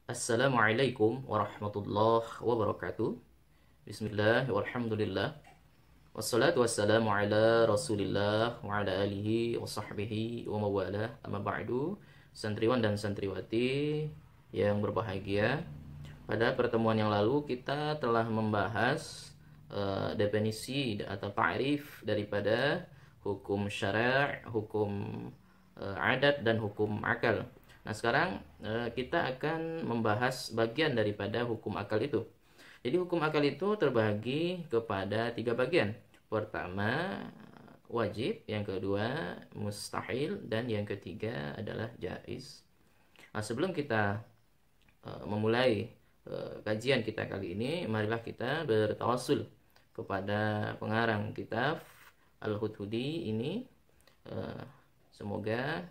Assalamualaikum warahmatullahi wabarakatuh. Bismillah walhamdulillah. Wassalatu wassalamu ala rasulillah wa ala alihi wa sahbihi wa mawalah. Amma ba'du. Santriwan dan santriwati yang berbahagia, pada pertemuan yang lalu kita telah membahas definisi atau ta'rif daripada hukum syara', hukum adat dan hukum akal. Nah, sekarang kita akan membahas bagian daripada hukum akal itu. Jadi hukum akal itu terbagi kepada 3 bagian. Pertama wajib, yang kedua mustahil, dan yang ketiga adalah jaiz. Nah, sebelum kita memulai kajian kita kali ini, marilah kita bertawassul kepada pengarang kitab Al-Hudhudi ini. Semoga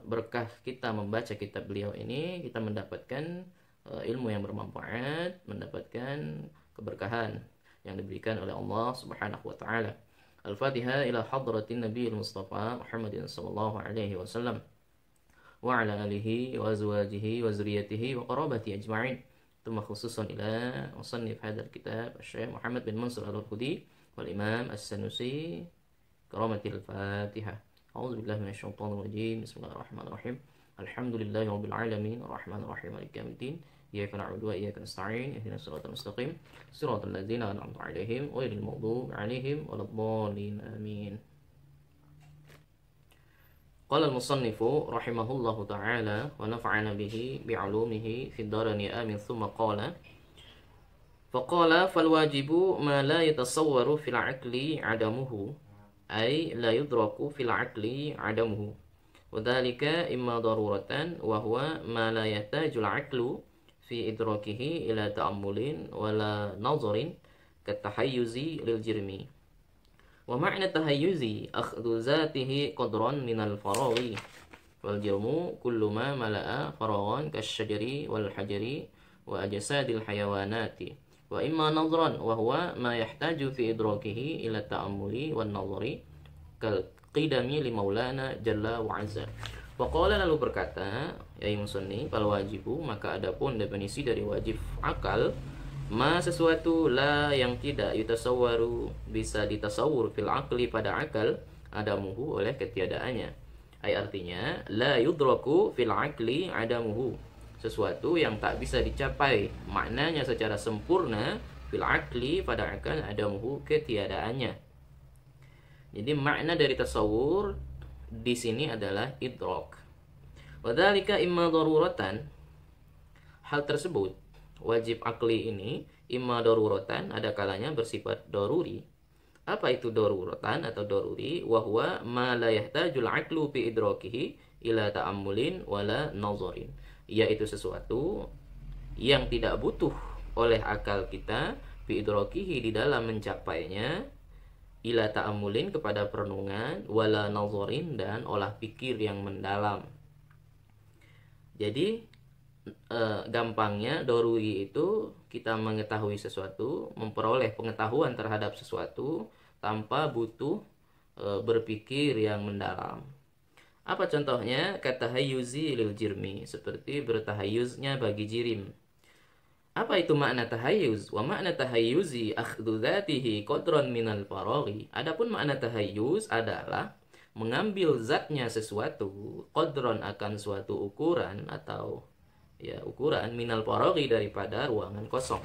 berkah kita membaca kitab beliau ini, kita mendapatkan ilmu yang bermanfaat, mendapatkan keberkahan yang diberikan oleh Allah Subhanahu wa taala. Al-Fatihah ila hadratin Nabiyil Mustafa Muhammadin sallallahu alaihi wasallam wa ala alihi wa azwajihi wa zurriyyatihi wa qarabati ajma'in. Thumma khususan ila musannif hadzal kitab Syekh Muhammad bin Mansur Al-Hudhudi wal Imam As-Sanusi. Karamatil Fatihah. A'udzu billahi minasyaitonir rajim. Bismillahirrahmanirrahim. Alhamdulillahi rabbil alamin, arrahmanir rahim, maliki yaumiddin. Iyyaka na'budu wa iyyaka nasta'in. Ihdinas siratal mustaqim. Shiratal ladzina an'amta 'alaihim ghairil maghdubi 'alaihim waladdallin. Amin. Qala al-musannifu rahimahullahu ta'ala wa nafa'ana bihi bi'ulumihi fid darain amin. Thumma qala faqala fal wajibu ma la yatasawwaru fil 'aqli 'adamuhu ay la yudraku fil aqli adamuhu wa dhalika imma daruratan wa huwa ma la yahtajul aqlu fi idrakihi ila ta'ammulin wa la nazarin katahayyuzi lil jirmi wa ma'na tahayyuzi akhdhu zatihi qadran minal faraghi wal jirmu kullu ma mala'a faraghan kasyajari wal hajari wa ajsadil hayawanati wa imma nadhran wa huwa ma yahtaju fi idrakihi ila ta'ammuli wan nadhari kal qidami li maulana jalla wa azza. Wa qala, lalu berkata yai musannif, fal wajibu, maka adapun definisi dari wajib akal, ma sesuatu la yang tidak yutasawwaru bisa ditasawur fil aqli pada akal adamuhu oleh ketiadaannya. Ay artinya la yudraku fil aqli adamuhu, sesuatu yang tak bisa dicapai maknanya secara sempurna fil aqli pada akal adamuhu ketiadaannya. Jadi makna dari tasawur di sini adalah idrak. Wadzalika imma daruratan, hal tersebut wajib akli ini imma daruratan, ada kalanya bersifat daruri. Apa itu daruratan atau daruri? Wa huwa ma la yahtajul aqlu fi idrakihi ila ta'ammulin wala nazarin, yaitu sesuatu yang tidak butuh oleh akal kita fi idrakihi, di dalam mencapainya, ila ta'ammulin kepada perenungan, wala nazarin dan olah pikir yang mendalam. Jadi gampangnya daruri itu kita mengetahui sesuatu, memperoleh pengetahuan terhadap sesuatu tanpa butuh berpikir yang mendalam. Apa contohnya? Kata hayyuzi lil jirmi, seperti bertahayuznya bagi jirim. Apa itu makna tahayyuz? Wa makna tahayyuzi akhdhu dzatihi qadran minal faraghi. Adapun makna tahayyuz adalah mengambil zatnya sesuatu, qadran akan suatu ukuran atau ukuran, minal faraghi daripada ruangan kosong.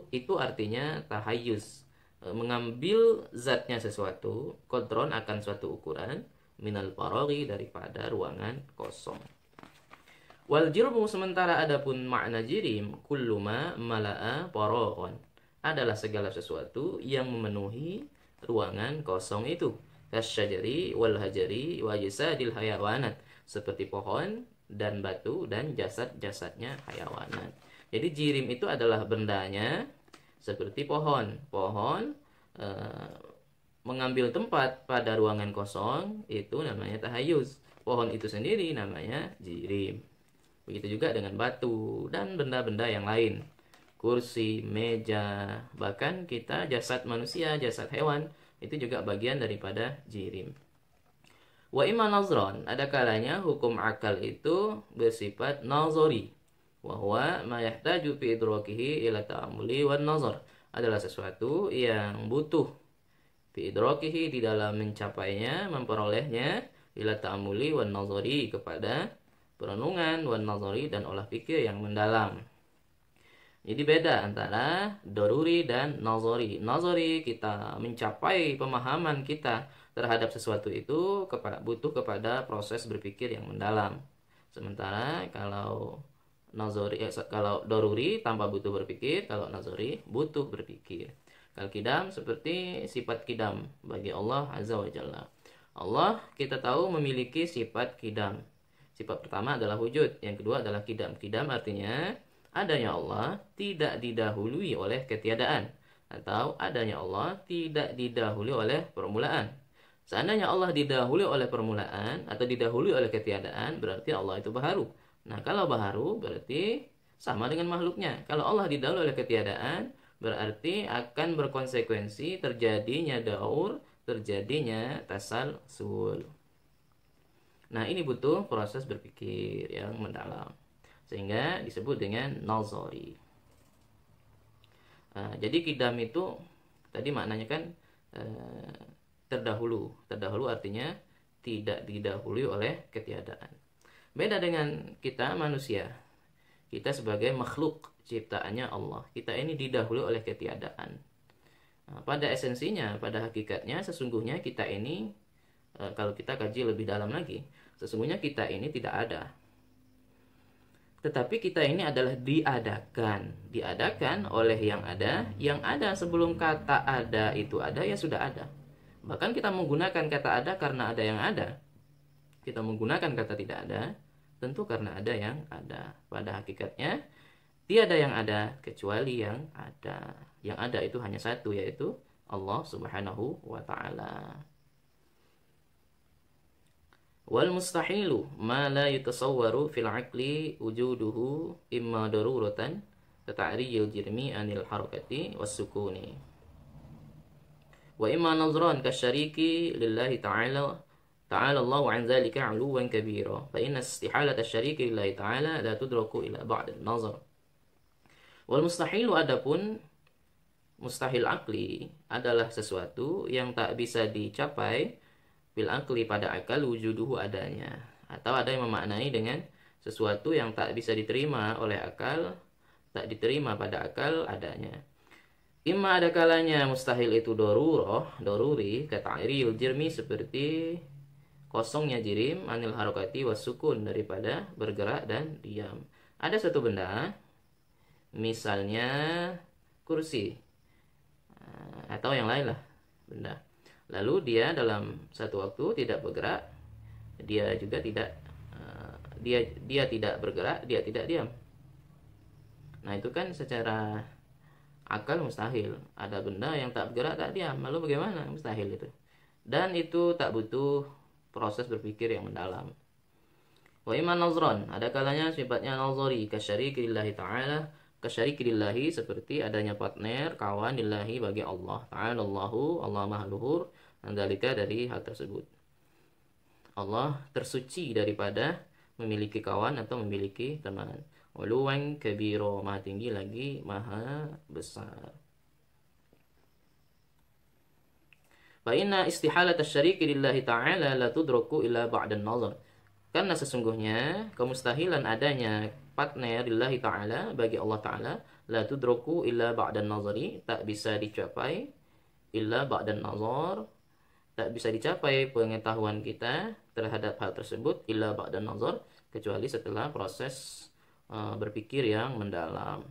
Itu artinya tahayyuz, mengambil zatnya sesuatu, qadran akan suatu ukuran, minal faraghi daripada ruangan kosong. Wal jirmu, sementara adapun makna jirim, kullu ma mala'a faraghan, adalah segala sesuatu yang memenuhi ruangan kosong itu. Kasyajari wal hajari wa jasadil hayawanat, seperti pohon dan batu dan jasad-jasadnya hayawanat. Jadi jirim itu adalah bendanya seperti pohon. Pohon mengambil tempat pada ruangan kosong, itu namanya tahayyuz. Pohon itu sendiri namanya jirim. Begitu juga dengan batu dan benda-benda yang lain, kursi, meja, bahkan kita jasad manusia, jasad hewan, itu juga bagian daripada jirim. Wa imma nazron, ada kalanya hukum akal itu bersifat nazari. Wa huwa ma yahtaju fi idrakihi ila ta'ammuli wan nazar. Adalah sesuatu yang butuh fi idrakihi di dalam mencapainya, memperolehnya, ila ta'ammuli wan nazari kepada perenungan, wan nazari dan olah pikir yang mendalam. Jadi beda antara daruri dan nazari. Nazari kita mencapai pemahaman kita terhadap sesuatu itu butuh kepada proses berpikir yang mendalam. Sementara kalau kalau daruri tanpa butuh berpikir, kalau nazari butuh berpikir. Kalau kidam seperti sifat kidam bagi Allah Azza wa Jalla. Allah kita tahu memiliki sifat kidam. Sifat pertama adalah wujud, yang kedua adalah kidam. Kidam artinya adanya Allah tidak didahului oleh ketiadaan, atau adanya Allah tidak didahului oleh permulaan. Seandainya Allah didahului oleh permulaan atau didahului oleh ketiadaan, berarti Allah itu baharu. Nah, kalau baharu berarti sama dengan makhluknya. Kalau Allah didahului oleh ketiadaan, berarti akan berkonsekuensi terjadinya daur, terjadinya tasalsul. Nah, ini butuh proses berpikir yang mendalam, sehingga disebut dengan nazari. Jadi kidam itu tadi maknanya kan terdahulu. Terdahulu artinya tidak didahului oleh ketiadaan. Beda dengan kita manusia. Kita sebagai makhluk ciptaannya Allah. Kita ini didahului oleh ketiadaan. Pada esensinya, pada hakikatnya sesungguhnya kita ini, kalau kita kaji lebih dalam lagi, sesungguhnya kita ini tidak ada. Tetapi kita ini adalah diadakan oleh yang ada sebelum kata ada itu ada, ya sudah ada. Bahkan kita menggunakan kata ada karena ada yang ada. Kita menggunakan kata tidak ada, tentu karena ada yang ada. Pada hakikatnya, tiada yang ada kecuali yang ada. Yang ada itu hanya satu, yaitu Allah Subhanahu wa Ta'ala. Wal mustahilu ma la yatasawwaru fil aqli wujuduhu imma daruratan tata'riyil jirmi anil harakati was sukuni wa imma nazran kasyariki lillahi ta'ala Allahu an dzalika 'uluwan kabira fa inna istihalata asyariki lillahi ta'ala la tudraku ila ba'd an-nazar. Wal mustahilu, adapun mustahil akli adalah sesuatu yang tak bisa dicapai bil akli pada akal wujuduhu adanya, atau ada yang memaknai dengan sesuatu yang tak bisa diterima oleh akal, tak diterima pada akal adanya. Imma ada kalanya mustahil itu daruri kata'riyul jirmi, seperti kosongnya jirim, anil harokati wasukun, daripada bergerak dan diam. Ada satu benda, misalnya kursi atau yang lain lah benda, lalu dia dalam satu waktu tidak bergerak, dia juga tidak dia tidak bergerak, dia tidak diam. Nah, itu kan secara akal mustahil. Ada benda yang tak bergerak, tak diam, lalu bagaimana? Mustahil itu. Dan itu tak butuh proses berpikir yang mendalam. Wa iman nazran, ada kalanya sifatnya nazari, kasyariki lillahi ta'ala, kasyariki lillahi seperti adanya partner, kawan lillahi bagi Allah ta'ala, Allah maha luhur, andalika dari hal tersebut. Allah tersuci daripada memiliki kawan atau memiliki teman. Uluwan kabiro, maha tinggi lagi maha besar. Fa inna istihalat asyariki lillahi ta'ala la tudraku illa ba'dan nazar. Karena sesungguhnya kemustahilan adanya partner lillahi ta'ala bagi Allah ta'ala, la tudraku illa ba'dan nazari, tak bisa dicapai illa ba'dan nazar, tak bisa dicapai pengetahuan kita terhadap hal tersebut illa ba'dan nazar, kecuali setelah proses berpikir yang mendalam.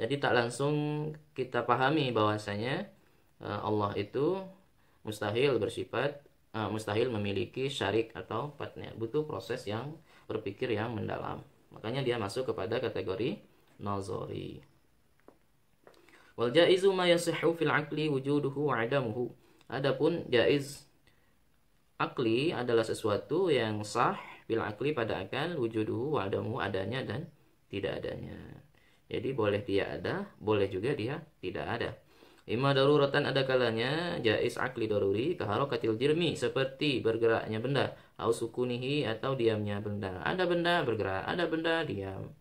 Jadi tak langsung kita pahami bahwasanya Allah itu mustahil mustahil memiliki syarik atau partner. Butuh proses yang berpikir yang mendalam. Makanya dia masuk kepada kategori nazari. Wal jaizu ma yasihhu fil aqli wujuduhu wa 'adamuhu. Adapun jaiz akli adalah sesuatu yang sah bil aqli pada akal, wujuduhu wa 'adamuhu, adanya dan tidak adanya. Jadi boleh dia ada, boleh juga dia tidak ada. Ima daruratan ada kalanya jais akli daruri kaharokatil jirmi seperti bergeraknya benda, au sukunihi atau diamnya benda. Ada benda bergerak, ada benda diam.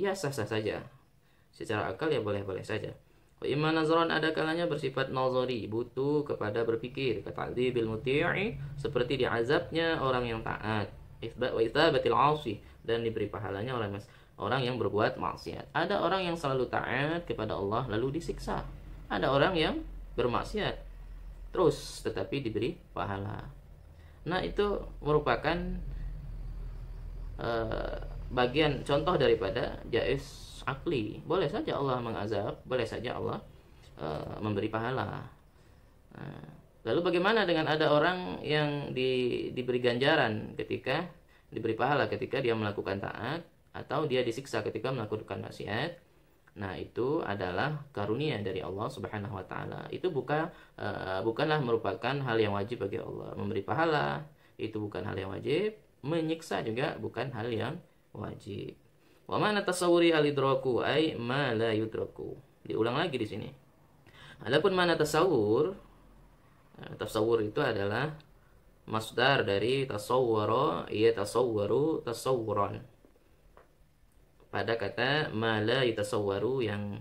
Ya sah-sah saja. Secara akal ya boleh-boleh saja. Wa imma nazaran ada kalanya bersifat nazari, butuh kepada berpikir, kata'dzibil muti'i seperti diazabnya orang yang taat, wa itsabatil 'asi dan diberi pahalanya orang yang berbuat maksiat. Ada orang yang selalu taat kepada Allah lalu disiksa. Ada orang yang bermaksiat terus tetapi diberi pahala. Nah, itu merupakan bagian contoh daripada jais akli. Boleh saja Allah mengazab, boleh saja Allah memberi pahala. Lalu bagaimana dengan ada orang yang diberi ganjaran ketika diberi pahala ketika dia melakukan taat, atau dia disiksa ketika melakukan maksiat? Nah, itu adalah karunia dari Allah Subhanahu wa taala. Itu bukanlah merupakan hal yang wajib bagi Allah. Memberi pahala itu bukan hal yang wajib, menyiksa juga bukan hal yang wajib. Wa mana tasawuri al-idraku ay ma la yudraku. Diulang lagi di sini. Adapun mana tasawur, tasawur itu adalah masdar dari tasawwara, ia tasawwaru tasawuran. Pada kata ma la yutasawwaru yang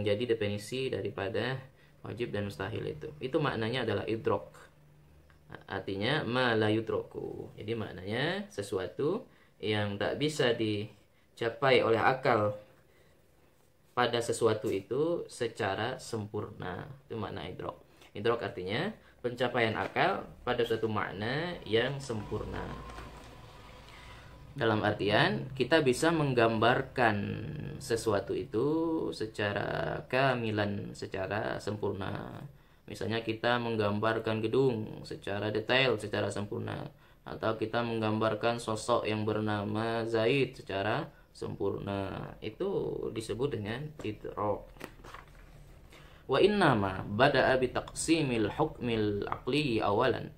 jadi definisi daripada wajib dan mustahil itu. Itu maknanya adalah idrak. Artinya ma la yudraku. Jadi maknanya sesuatu yang tak bisa dicapai oleh akal pada sesuatu itu secara sempurna. Itu makna idrak. Idrak artinya pencapaian akal pada suatu makna yang sempurna. Dalam artian kita bisa menggambarkan sesuatu itu secara kamilan, secara sempurna. Misalnya kita menggambarkan gedung secara detail, secara sempurna, atau kita menggambarkan sosok yang bernama Zaid secara sempurna. Itu disebut dengan idrak. Wa innama bada'a bi taqsimil hukmil aqli awalan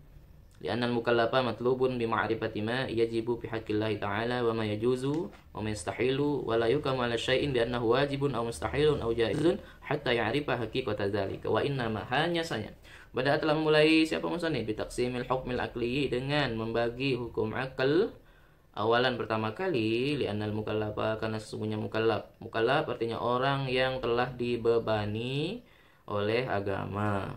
li'anna al-mukallafa matlubun bi ma'rifati ma yajibu bi haqqillahi ta'ala wa ma yajuzu wa ma yastahilu wa la yukamu 'ala syai'in bi annahu wajibun aw mustahilun aw jaizun hatta ya'rifa haqiqata dzalika. Wa innama hanya saja bada'a telah memulai siapa musannif bi taqsimil hukmil aqli dengan membagi hukum akal awalan pertama kali li'annal mukallafa karena sesungguhnya mukallaf artinya orang yang telah dibebani oleh agama.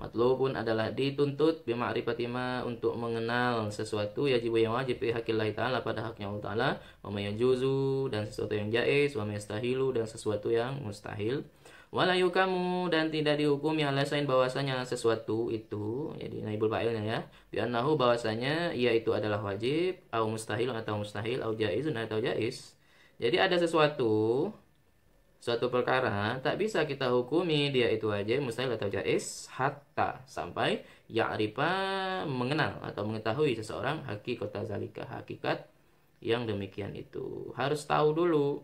Matlubun adalah dituntut bima'rifati ma untuk mengenal sesuatu yajibu yang wajib fi haqqillahi ta'ala pada haknya Allah Ta'ala, wa ma yajuzu dan sesuatu yang jaiz, wa ma yastahilu dan sesuatu yang mustahil. Wala yukamu dan tidak dihukumi alasan bahwasanya sesuatu itu, jadi naibul fa'ilnya ya, bi annahu bahwasanya yaitu adalah wajib, au mustahil atau mustahil, au jaizun atau jaiz. Jadi ada suatu perkara tak bisa kita hukumi dia itu wajib, mustahil atau jaiz hatta sampai ya'rifa mengenal atau mengetahui seseorang haqiqata zalika, hakikat yang demikian itu. Harus tahu dulu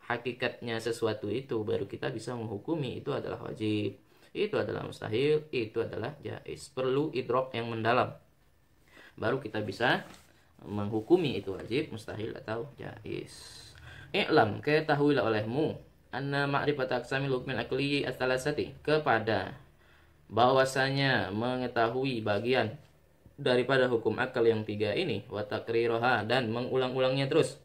hakikatnya sesuatu itu baru kita bisa menghukumi itu adalah wajib, itu adalah mustahil, itu adalah jaiz. Perlu idrak yang mendalam baru kita bisa menghukumi itu wajib, mustahil atau jaiz. I'lam, ketahuilah olehmu anna ma'rifat aqsamil hukmil aqli ats-tsalatsati, kepada bahwasanya mengetahui bagian daripada hukum akal yang tiga ini, wa taqriruha dan mengulang-ulangnya terus,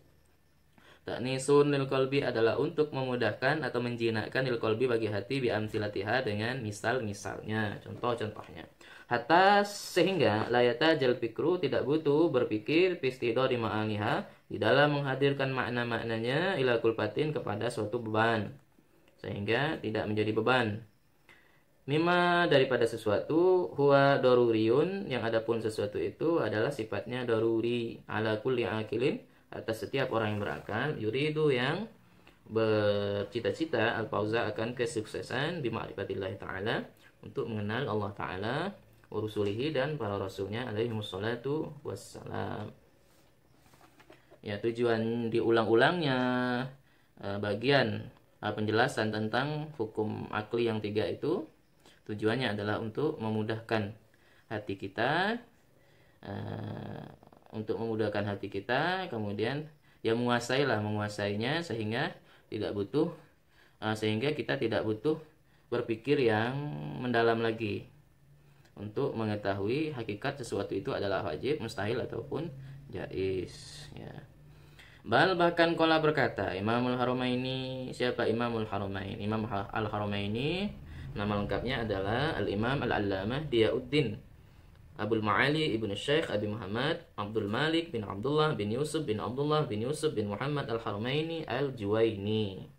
ta'nisun lil qalbi adalah untuk memudahkan atau menjinakkan lil qalbi bagi hati bi amsilatiha dengan misal-misalnya, contoh-contohnya. Hatta sehingga layata jal fikru tidak butuh berpikir fistidori ma'aniha di dalam menghadirkan makna-maknanya ila kulpatin kepada suatu beban, sehingga tidak menjadi beban. Mimma daripada sesuatu huwa daruriyun yang adapun sesuatu itu adalah sifatnya daruri ala kulli akilin atas setiap orang yang berakal, yuridu yang bercita-cita al-fauza akan kesuksesan bi ma'rifatillah ta'ala untuk mengenal Allah Ta'ala wa rusulihi dan para rasulnya alaihi wassalatu wassalam. Ya, tujuan diulang-ulangnya bagian penjelasan tentang hukum akli yang tiga itu tujuannya adalah untuk memudahkan hati kita, kemudian ya menguasainya sehingga tidak butuh sehingga kita tidak butuh berpikir yang mendalam lagi untuk mengetahui hakikat sesuatu itu adalah wajib, mustahil ataupun jaiz ya. Bahkan qala berkata Imamul Haramaini. Siapa Imamul Haramain? Imam Al-Haramaini nama lengkapnya adalah Al-Imam Al-Allamah Diyauddin Abdul Ma'ali Ibnu Syekh Abi Muhammad Abdul Malik bin Abdullah bin Yusuf bin Abdullah bin Yusuf bin Muhammad Al-Haramaini Al-Juwaini,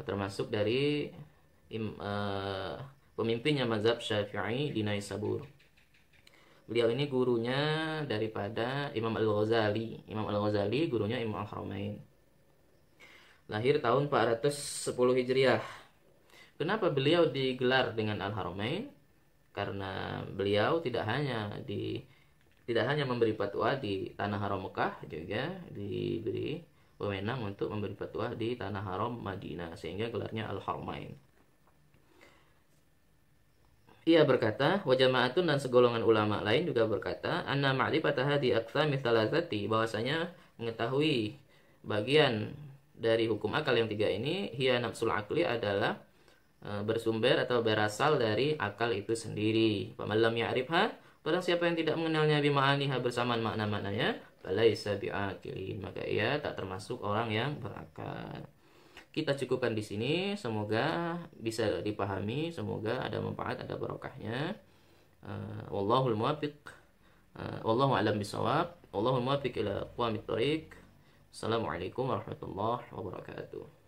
termasuk dari pemimpinnya mazhab Syafi'i di Naisabur. Beliau ini gurunya daripada Imam Al-Ghazali. Imam Al-Ghazali gurunya Imam Al-Haramain. Lahir tahun 410 Hijriah. Kenapa beliau digelar dengan Al-Haramain? Karena beliau tidak hanya memberi fatwa di tanah haram Mekah, juga diberi wewenang untuk memberi fatwa di tanah haram Madinah, sehingga gelarnya Al-Haramain. Ia berkata, wa jama'atun, dan segolongan ulama lain juga berkata, anna ma'rifata hadi aqsami thalathati, bahwasanya mengetahui bagian dari hukum akal yang tiga ini, hiya nafsul akli, adalah bersumber atau berasal dari akal itu sendiri. Faman lam ya'rifha, barang siapa yang tidak mengenalnya bima'aniha, bersamaan makna-maknanya, falaisa bi'aqilin, maka ia tak termasuk orang yang berakal. Kita cukupkan di sini, semoga bisa dipahami, semoga ada manfaat, ada barokahnya. Wallahul muwaffiq, wallahu a'lam bishawab, wallahul muwaffiq ila aqwamit thoriq. Assalamualaikum warahmatullahi wabarakatuh.